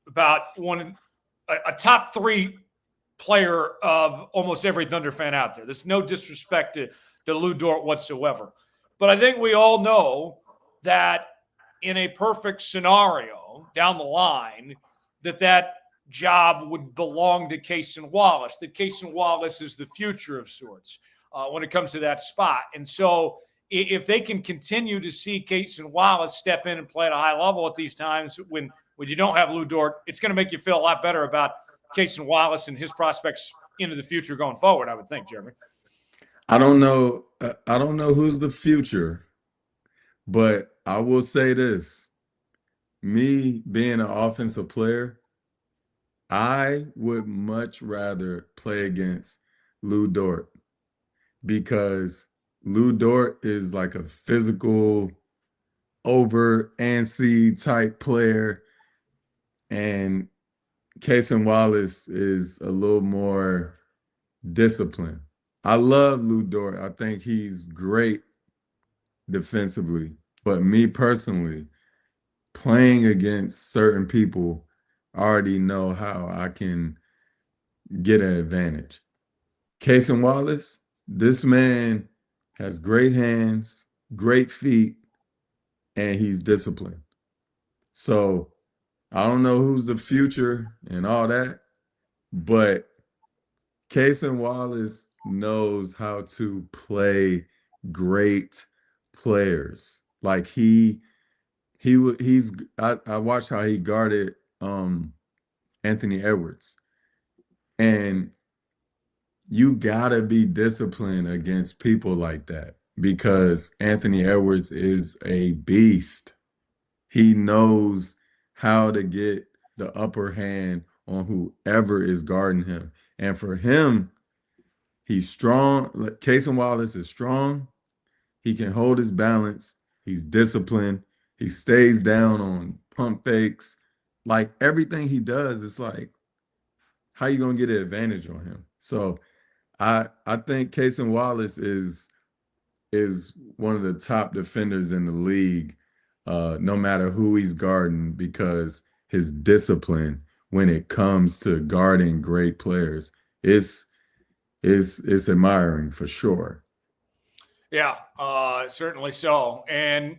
about a top 3 player of almost every Thunder fan out there. There's no disrespect to Lou Dort whatsoever. But I think we all know that in a perfect scenario down the line, that job would belong to Cason Wallace, that Cason Wallace is the future of sorts when it comes to that spot. And so if they can continue to see Cason Wallace step in and play at a high level at these times when you don't have Lou Dort, it's going to make you feel a lot better about Cason Wallace and his prospects into the future going forward, I would think, Jeremy. I don't know who's the future, but I will say this. Me being an offensive player, I would much rather play against Lou Dort, because Lou Dort is like a physical, over antsy type player, and Cason Wallace is a little more disciplined. I love Lou Dort. I think he's great defensively. But me personally, playing against certain people, I already know how I can get an advantage. Cason Wallace, this man has great hands, great feet, and he's disciplined. So I don't know who's the future and all that, but Cason Wallace knows how to play great players. Like, he I watched how he guarded Anthony Edwards, and you gotta be disciplined against people like that because Anthony Edwards is a beast. He knows how to get the upper hand on whoever is guarding him. And for him, he's strong. Cason Wallace is strong. He can hold his balance. He's disciplined. He stays down on pump fakes. Like everything he does, it's like, how you gonna get an advantage on him? So I think Cason Wallace is one of the top defenders in the league, no matter who he's guarding, because his discipline when it comes to guarding great players is admiring for sure. Yeah, certainly so. And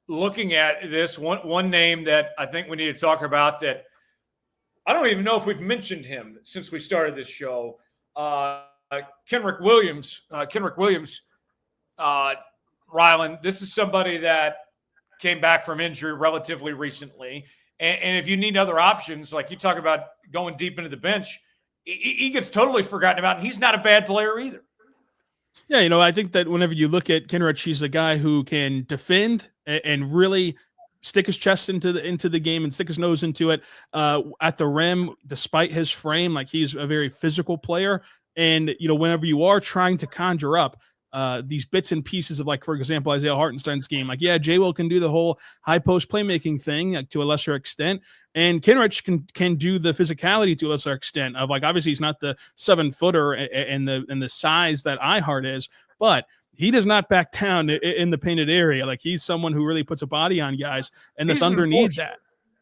looking at this one name that I think we need to talk about that I don't even know if we've mentioned him since we started this show. Kenrich Williams, Rylan. This is somebody that came back from injury relatively recently. And if you need other options, like you talk about going deep into the bench, he gets totally forgotten about, and he's not a bad player either. Yeah, I think that whenever you look at Kenrich, he's a guy who can defend and really stick his chest into the game and stick his nose into it at the rim, despite his frame. Like, he's a very physical player. And, whenever you are trying to conjure up these bits and pieces of, like, for example, Isaiah Hartenstein's game, like, yeah, J-Will can do the whole high post playmaking thing, like, to a lesser extent. And Kenrich can do the physicality to a lesser extent of, like, obviously he's not the 7-footer and the size that iHeart is, but he does not back down in the painted area. Like, he's someone who really puts a body on guys, and the Thunder need that.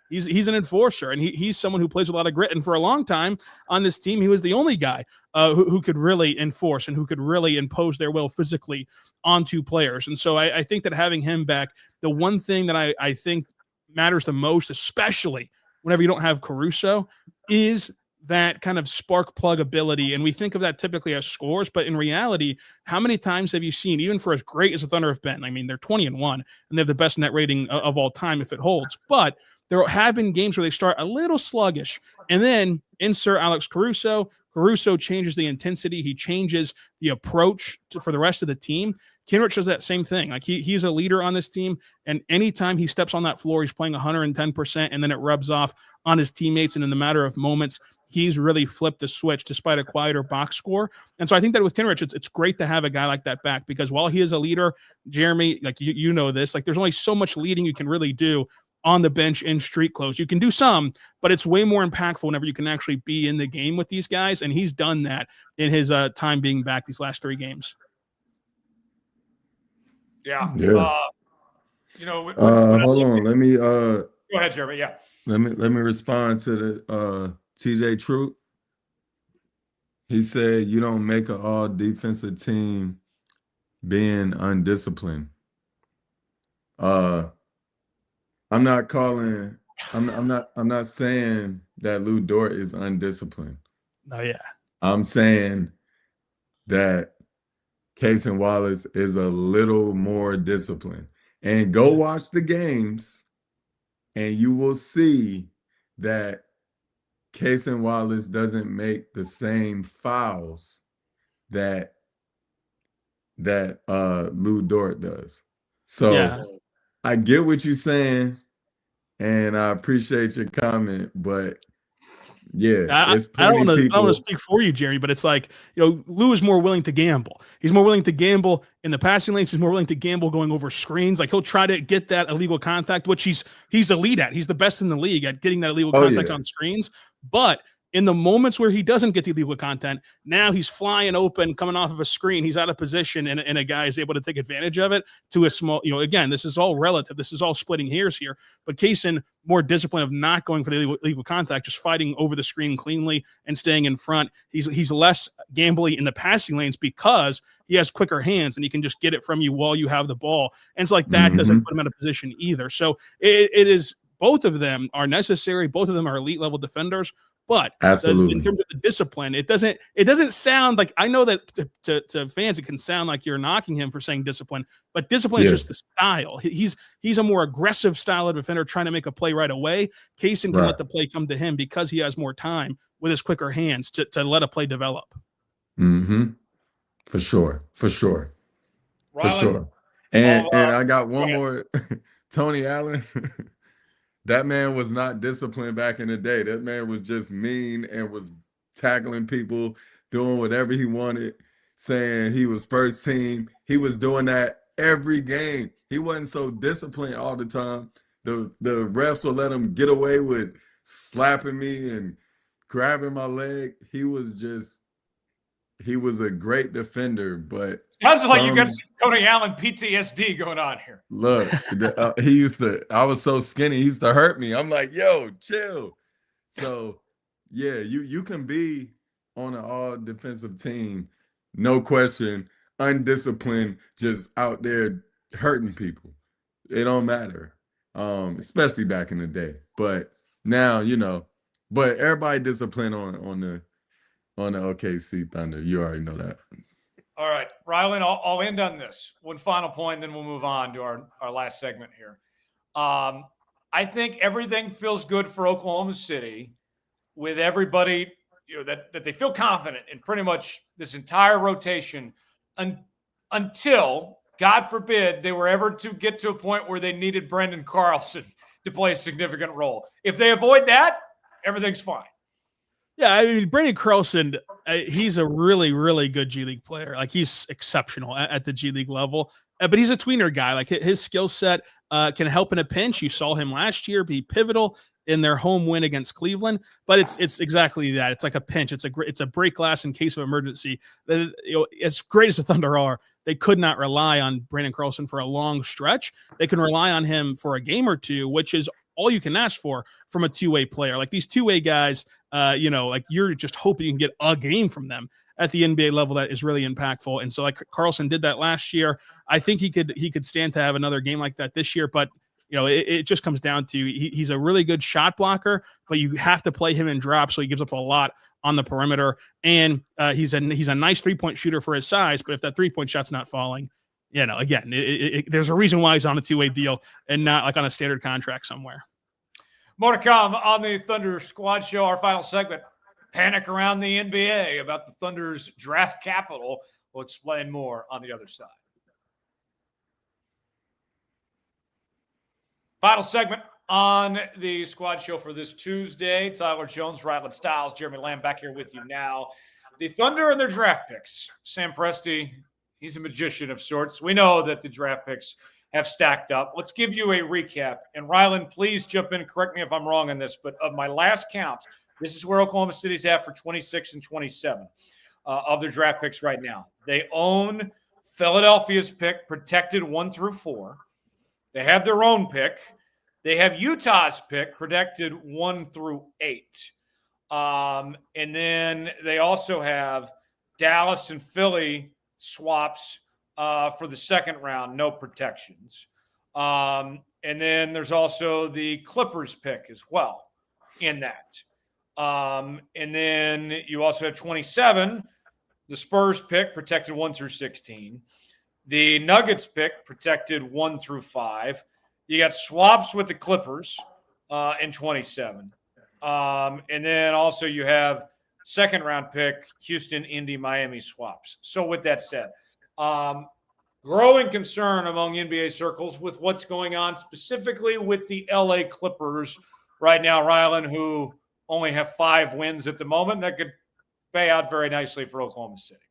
He's an enforcer, and he's someone who plays with a lot of grit. And for a long time on this team, he was the only guy who could really enforce and who could really impose their will physically onto players. And so I think that having him back, the one thing that I think matters the most, especially whenever you don't have Caruso, is that kind of spark plug ability. And we think of that typically as scores, but in reality, how many times have you seen, even for as great as the Thunder have been, I mean, they're 20-1 and they have the best net rating of all time if it holds, but there have been games where they start a little sluggish, and then insert Alex Caruso. Caruso changes the intensity. He changes the approach for the rest of the team. Kenrich does that same thing. Like, he's a leader on this team, and anytime he steps on that floor, he's playing 110%, and then it rubs off on his teammates, and in a matter of moments, he's really flipped the switch despite a quieter box score. And so I think that with Kenrich, it's great to have a guy like that back, because while he is a leader, Jeremy, like you know this, like, there's only so much leading you can really do on the bench in street clothes. You can do some, but it's way more impactful whenever you can actually be in the game with these guys. And he's done that in his time being back these last 3 games. Yeah. Hold on. Let me go ahead, Jeremy. Yeah. Let me respond to the TJ Truth. He said, you don't make an all defensive team being undisciplined. I'm not saying that Lou Dort is undisciplined. Oh yeah. I'm saying that Cason Wallace is a little more disciplined. And go watch the games, and you will see that Cason Wallace doesn't make the same fouls that Lou Dort does. So yeah. I get what you're saying, and I appreciate your comment, but yeah, I don't want to speak for you, Jerry, but it's like, Lou is more willing to gamble. He's more willing to gamble in the passing lanes. He's more willing to gamble going over screens. Like, he'll try to get that illegal contact, which he's elite at. He's the best in the league at getting that illegal contact on screens. But in the moments where he doesn't get the illegal content, now he's flying open, coming off of a screen. He's out of position, and a guy is able to take advantage of it to a small, again, this is all relative. This is all splitting hairs here. But Cason, more discipline of not going for the illegal contact, just fighting over the screen cleanly and staying in front. He's less gambly in the passing lanes because he has quicker hands and he can just get it from you while you have the ball. And it's like that doesn't put him out of position either. So it is, both of them are necessary. Both of them are elite level defenders. But Absolutely. in terms of the discipline, it doesn't sound like, I know that to fans, it can sound like you're knocking him for saying discipline, but discipline is just the style. He's a more aggressive style of defender trying to make a play right away. Kaysen can let the play come to him because he has more time with his quicker hands to let a play develop. Mm-hmm. For sure. Rylan, For sure. And I got one more. Tony Allen. That man was not disciplined back in the day. That man was just mean and was tackling people, doing whatever he wanted, saying he was first team. He was doing that every game. He wasn't so disciplined all the time. The refs would let him get away with slapping me and grabbing my leg. He was a great defender, but sounds like you got some Tony Allen PTSD going on here. Look, I was so skinny, he used to hurt me. I'm like, yo, chill. So yeah, you can be on an all defensive team, no question, undisciplined, just out there hurting people. It don't matter. Especially back in the day. But now, but everybody disciplined on the OKC Thunder. You already know that. All right, Rylan, I'll end on this. One final point, then we'll move on to our last segment here. I think everything feels good for Oklahoma City with everybody, that they feel confident in pretty much this entire rotation until, God forbid, they were ever to get to a point where they needed Brandon Carlson to play a significant role. If they avoid that, everything's fine. Yeah, I mean, Brandon Carlson, he's a really, really good G League player. Like, he's exceptional at the G League level, but he's a tweener guy. Like, his skill set can help in a pinch. You saw him last year be pivotal in their home win against Cleveland, but it's exactly that. It's like a pinch. It's a break glass in case of emergency. As great as the Thunder are, they could not rely on Brandon Carlson for a long stretch. They can rely on him for a game or two, which is all you can ask for from a two-way player. Like, these two-way guys, like, you're just hoping you can get a game from them at the NBA level that is really impactful. And so, like, Carlson did that last year. I think he could stand to have another game like that this year, but it just comes down to he's a really good shot blocker, but you have to play him in drop, so he gives up a lot on the perimeter. And he's a nice three-point shooter for his size, but if that three-point shot's not falling, again, there's a reason why he's on a two-way deal and not like on a standard contract somewhere. More to come on the Thunder Squad Show. Our final segment, panic around the NBA about the Thunder's draft capital. We'll explain more on the other side. Final segment on the Squad Show for this Tuesday. Tyler Jones, Rylan, Stiles, Jeremy Lamb back here with you now. The Thunder and their draft picks. Sam Presti, he's a magician of sorts. We know that the draft picks have stacked up. Let's give you a recap. And Rylan, please jump in. Correct me if I'm wrong on this, but of my last count, this is where Oklahoma City's at for 26 and 27 of their draft picks right now. They own Philadelphia's pick, protected 1 through 4. They have their own pick. They have Utah's pick, protected 1 through 8. And then they also have Dallas and Philly swaps for the second round, no protections. And then there's also the Clippers pick as well in that. And then you also have 27, the Spurs pick, protected 1 through 16. The Nuggets pick, protected 1 through 5. You got swaps with the Clippers in 27. And then also you have second round pick, Houston, Indy, Miami swaps. So with that said, growing concern among NBA circles with what's going on specifically with the LA Clippers right now, Rylan, who only have 5 wins at the moment. That could pay out very nicely for Oklahoma City.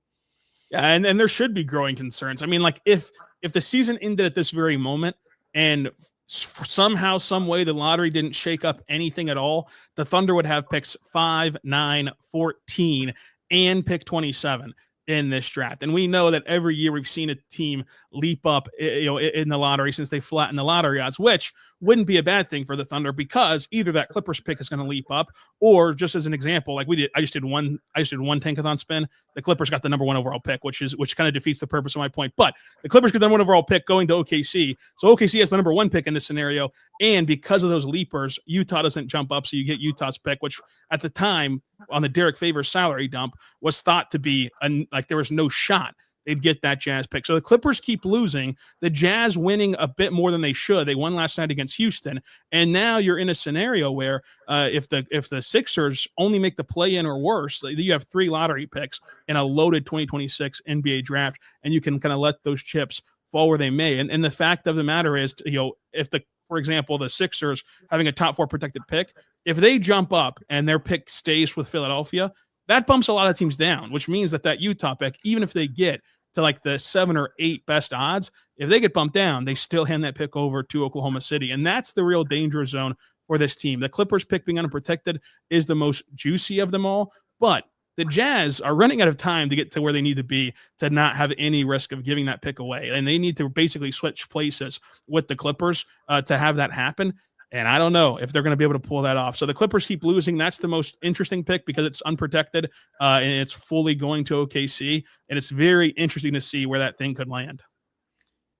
Yeah, and there should be growing concerns. I mean, like, if the season ended at this very moment and somehow, some way, the lottery didn't shake up anything at all, the Thunder would have picks 5, 9, 14, and pick 27 in this draft. And we know that every year we've seen a team leap up, in the lottery since they flattened the lottery odds, which wouldn't be a bad thing for the Thunder because either that Clippers pick is going to leap up, or just as an example, like I just did one tankathon spin. The Clippers got the number 1 overall pick, which kind of defeats the purpose of my point. But the Clippers get the number 1 overall pick going to OKC. So OKC has the number 1 pick in this scenario, And because of those leapers, Utah doesn't jump up, so you get Utah's pick, which at the time on the Derek Favors salary dump was thought to be like there was no shot they'd get that Jazz pick. So the Clippers keep losing. The Jazz winning a bit more than they should. They won last night against Houston, and now you're in a scenario where if the Sixers only make the play-in or worse, you have 3 lottery picks in a loaded 2026 NBA draft, and you can kind of let those chips fall where they may. And the fact of the matter is, if for example, the Sixers having a top 4 protected pick, if they jump up and their pick stays with Philadelphia, that bumps a lot of teams down, which means that Utah pick, even if they get to like the 7 or 8 best odds, if they get bumped down, they still hand that pick over to Oklahoma City. And that's the real danger zone for this team. The Clippers pick being unprotected is the most juicy of them all, but the Jazz are running out of time to get to where they need to be to not have any risk of giving that pick away. And they need to basically switch places with the Clippers to have that happen. And I don't know if they're going to be able to pull that off. So the Clippers keep losing. That's the most interesting pick because it's unprotected and it's fully going to OKC. And it's very interesting to see where that thing could land.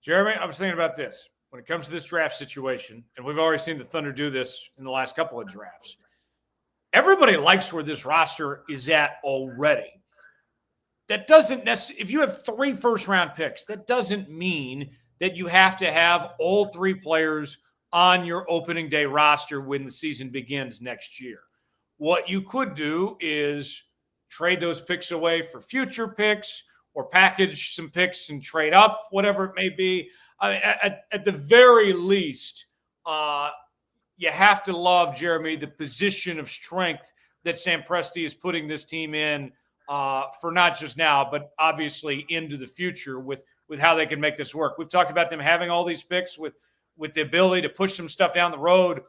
Jeremy, I was thinking about this. When it comes to this draft situation, and we've already seen the Thunder do this in the last couple of drafts, everybody likes where this roster is at already. That doesn't necessarily – if you have 3 first-round picks, that doesn't mean that you have to have all 3 players – on your opening day roster when the season begins next year. What you could do is trade those picks away for future picks or package some picks and trade up, whatever it may be. I mean, at the very least, you have to love, Jeremy, the position of strength that Sam Presti is putting this team in for not just now, but obviously into the future with how they can make this work. We've talked about them having all these picks with the ability to push some stuff down the road.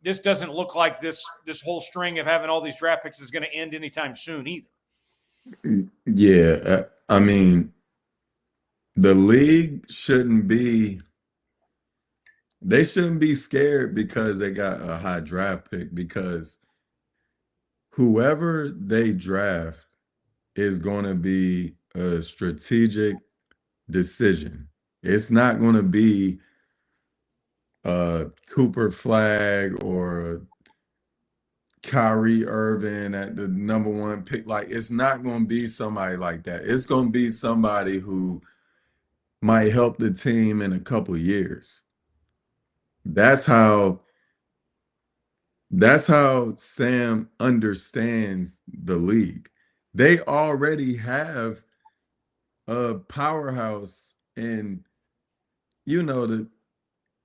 This doesn't look like this whole string of having all these draft picks is going to end anytime soon either. Yeah, I mean, the league shouldn't be scared because they got a high draft pick, because whoever they draft is going to be a strategic decision. It's not going to be Cooper Flag or Kyrie Irving at the number 1 pick. Like, it's not going to be somebody like that. It's going to be somebody who might help the team in a couple years. That's how Sam understands the league. They already have a powerhouse, and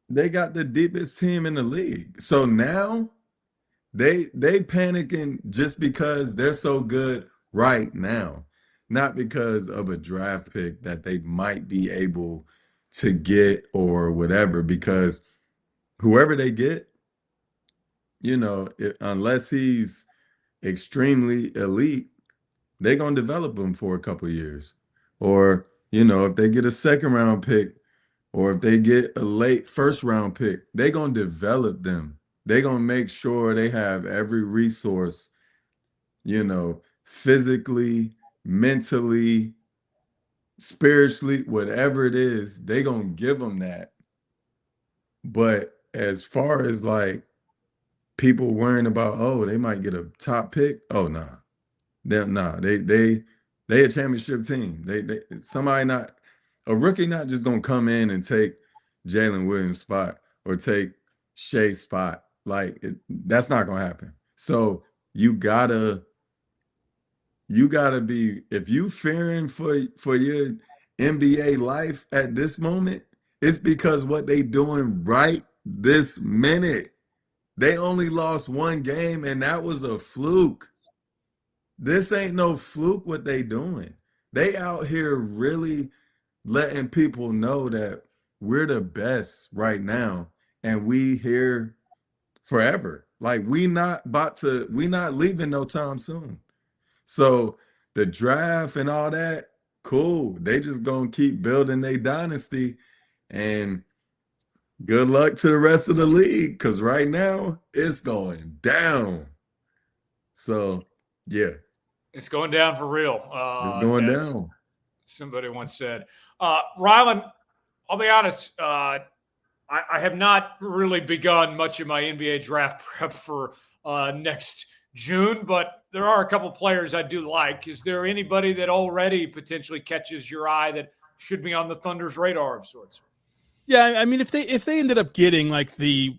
they got the deepest team in the league. So now they panicking just because they're so good right now, not because of a draft pick that they might be able to get or whatever, because whoever they get, unless he's extremely elite, they're going to develop him for a couple years. Or, if they get a 2nd round pick, or if they get a late 1st round pick, they're going to develop them. They're going to make sure they have every resource, physically, mentally, spiritually, whatever it is, they're going to give them that. But as far as like people worrying about, they might get a top pick. Oh, nah. They a championship team. A rookie not just gonna come in and take Jalen Williams' spot or take Shea's spot. Like, that's not gonna happen. So you gotta be, if you fearing for your NBA life at this moment, it's because what they doing right this minute. They only lost 1 game, and that was a fluke. This ain't no fluke what they doing. They out here really letting people know that we're the best right now, and we here forever. Like, we not leaving no time soon. So the draft and all that, cool. They just gonna keep building their dynasty, and good luck to the rest of the league, because right now it's going down. So yeah, it's going down for real. It's going down. Somebody once said. Rylan, I'll be honest. I have not really begun much of my NBA draft prep for next June, but there are a couple players I do like. Is there anybody that already potentially catches your eye that should be on the Thunder's radar of sorts? Yeah, I mean, if they ended up getting like the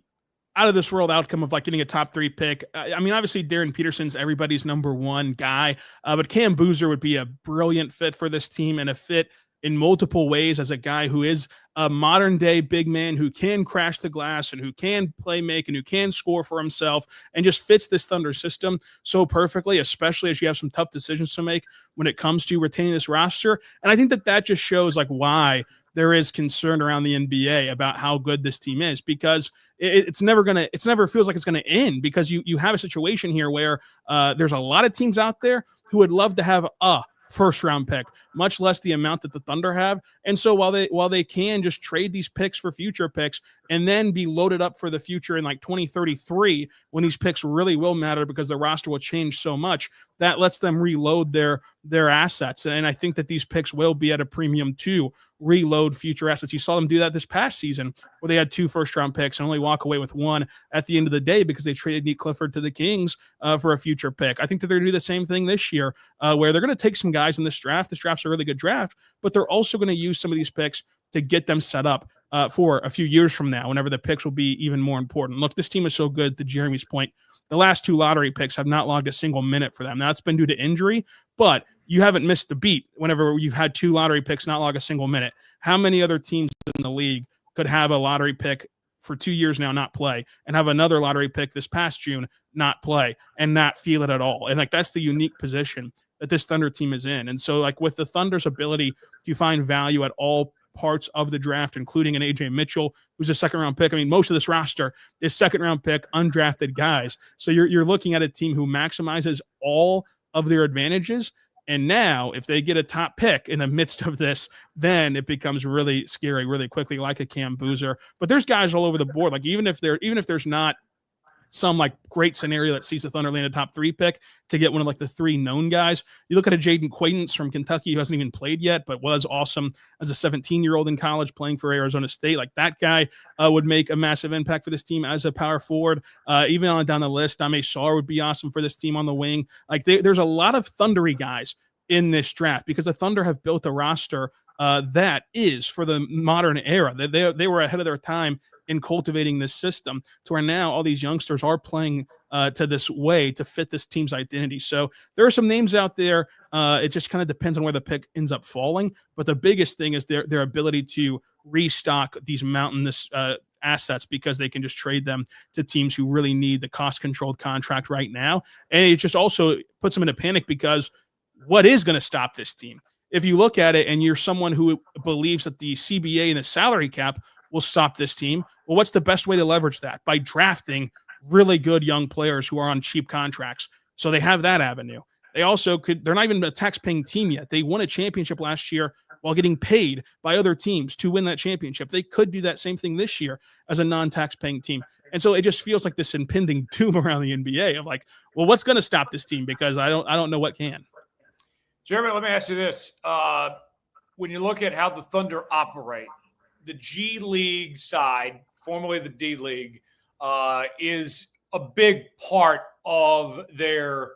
out of this world outcome of like getting a top 3 pick, I mean, obviously Darren Peterson's everybody's number 1 guy, but Cam Boozer would be a brilliant fit for this team and a fit in multiple ways as a guy who is a modern day big man who can crash the glass and who can play make and who can score for himself and just fits this Thunder system so perfectly, especially as you have some tough decisions to make when it comes to retaining this roster. And I think that just shows like why there is concern around the NBA about how good this team is, because it never feels like it's going to end, because you have a situation here where there's a lot of teams out there who would love to have a first round pick, much less the amount that the Thunder have. And so while they can just trade these picks for future picks and then be loaded up for the future in like 2033, when these picks really will matter because the roster will change so much, that lets them reload their assets. And I think that these picks will be at a premium to reload future assets. You saw them do that this past season where they had 2 first round picks and only walk away with 1 at the end of the day because they traded Nick Clifford to the Kings for a future pick. I think that they're going to do the same thing this year where they're going to take some guys in this draft. This draft's a really good draft, but they're also going to use some of these picks to get them set up for a few years from now, whenever the picks will be even more important. Look, this team is so good, to Jeremy's point. The last 2 lottery picks have not logged a single minute for them. Now, it's been due to injury, but you haven't missed the beat whenever you've had 2 lottery picks not log a single minute. How many other teams in the league could have a lottery pick for 2 years now not play and have another lottery pick this past June not play and not feel it at all? And like, that's the unique position that this Thunder team is in. And so like with the Thunder's ability to find value at all parts of the draft, including an AJ Mitchell, who's a 2nd round pick. I mean, most of this roster is 2nd round pick, undrafted guys. So you're looking at a team who maximizes all of their advantages. And now if they get a top pick in the midst of this, then it becomes really scary really quickly, like a Cam Boozer. But there's guys all over the board. Like even if there's not some like great scenario that sees the Thunder land a top 3 pick to get one of like the 3 known guys. You look at a Jaden Quaidance from Kentucky who hasn't even played yet, but was awesome as a 17-year-old in college playing for Arizona State. Like that guy would make a massive impact for this team as a power forward. Even on down the list, Dame Sarr would be awesome for this team on the wing. Like there's a lot of Thundery guys in this draft because the Thunder have built a roster that is for the modern era. They were ahead of their time in cultivating this system to where now all these youngsters are playing to this way to fit this team's identity. So there are some names out there. It just kind of depends on where the pick ends up falling. But the biggest thing is their ability to restock these mountainous assets because they can just trade them to teams who really need the cost-controlled contract right now. And it just also puts them in a panic because what is going to stop this team? If you look at it and you're someone who believes that the CBA and the salary cap will stop this team, well, what's the best way to leverage that? By drafting really good young players who are on cheap contracts. So they have that avenue. They also they're not even a tax-paying team yet. They won a championship last year while getting paid by other teams to win that championship. They could do that same thing this year as a non-tax-paying team. And so it just feels like this impending doom around the NBA of like, well, what's going to stop this team? Because I don't know what can. Jeremy, let me ask you this. When you look at how the Thunder operate, the G League side, formerly the D League, is a big part of their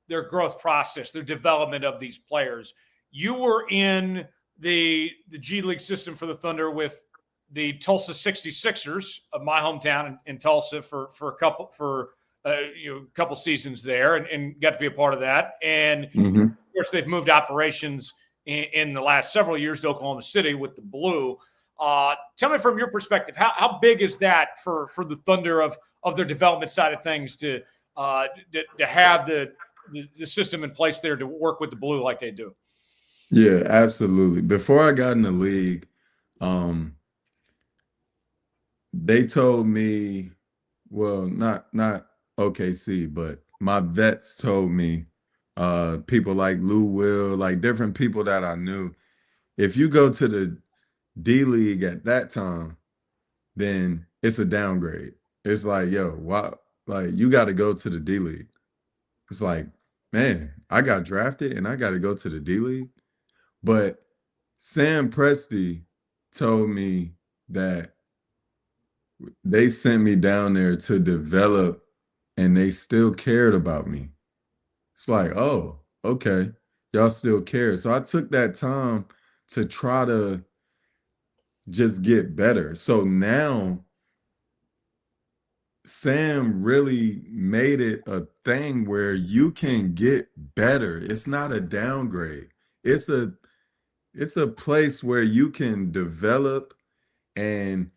growth process, their development of these players. You were in the G League system for the Thunder with the Tulsa 66ers of my hometown in Tulsa for a couple seasons there and got to be a part of that. And of course, they've moved operations in the last several years to Oklahoma City with the Blue. Tell me from your perspective, how big is that for the Thunder of their development side of things to have the system in place there to work with the Blue like they do? Yeah, absolutely. Before I got in the league, they told me, well, not OKC, but my vets told me, people like Lou Will, like different people that I knew, if you go to the D League at that time, then it's a downgrade. It's like, yo, why? Like, you got to go to the D League. It's like, man, I got drafted and I got to go to the D League. But Sam Presti told me that they sent me down there to develop, and they still cared about me. It's like, oh, okay, y'all still care. So I took that time to try to just get better. So now Sam really made it a thing where you can get better. It's not a downgrade. It's a place where you can develop, and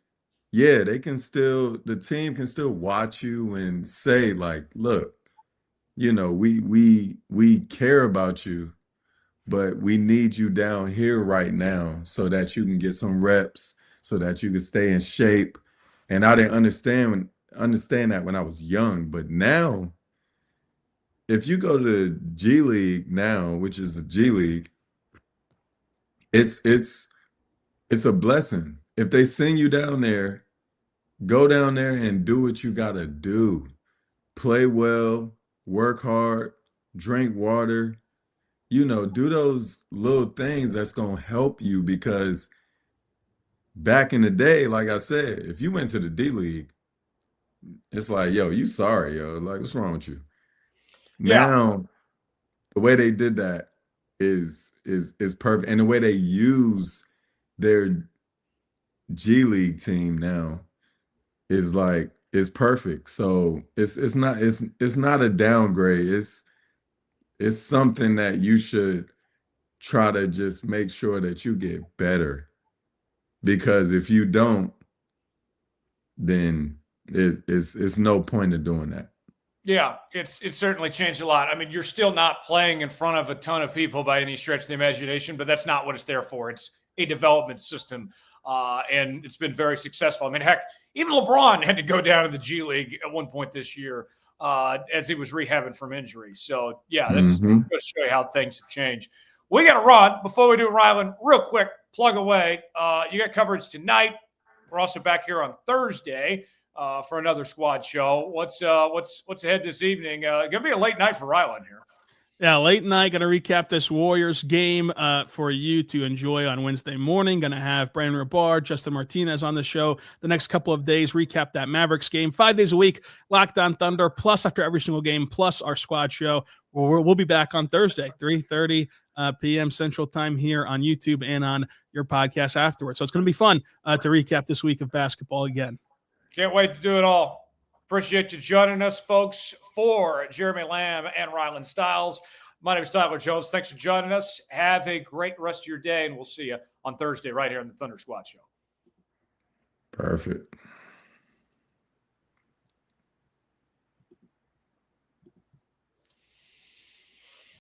yeah, the team can still watch you and say like, look, we care about you, but we need you down here right now so that you can get some reps, so that you can stay in shape. And I didn't understand that when I was young, but now if you go to G League now, which is the G League, it's a blessing. If they send you down there, go down there and do what you gotta do. Play well, work hard, drink water, do those little things that's gonna help you, because back in the day, like I said, if you went to the D League, it's like, yo, you sorry, yo. Like, what's wrong with you? Yeah. Now, the way they did that is perfect. And the way they use their G League team now is perfect. So it's not a downgrade. It's something that you should try to just make sure that you get better. Because if you don't, then it's no point in doing that. Yeah, it's certainly changed a lot. I mean, you're still not playing in front of a ton of people by any stretch of the imagination, but that's not what it's there for. It's a development system, and it's been very successful. I mean, heck, even LeBron had to go down to the G League at one point this year as he was rehabbing from injury. So, yeah, that's going to show you how things have changed. We got to run. Before we do, Rylan, real quick, plug away. You got coverage tonight. We're also back here on Thursday for another squad show. What's ahead this evening? Gonna be a late night for Rylan here. Yeah, late night. Going to recap this Warriors game for you to enjoy on Wednesday morning. Going to have Brandon Rabar, Justin Martinez on the show the next couple of days. Recap that Mavericks game 5 days a week. Locked on Thunder, plus after every single game, plus our squad show. We'll be back on Thursday, 3:30 p.m. Central Time here on YouTube and on your podcast afterwards. So it's going to be fun to recap this week of basketball again. Can't wait to do it all. Appreciate you joining us, folks. For Jeremy Lamb and Rylan Stiles, my name is Tyler Jones. Thanks for joining us. Have a great rest of your day, and we'll see you on Thursday right here on the Thunder Squad Show. Perfect.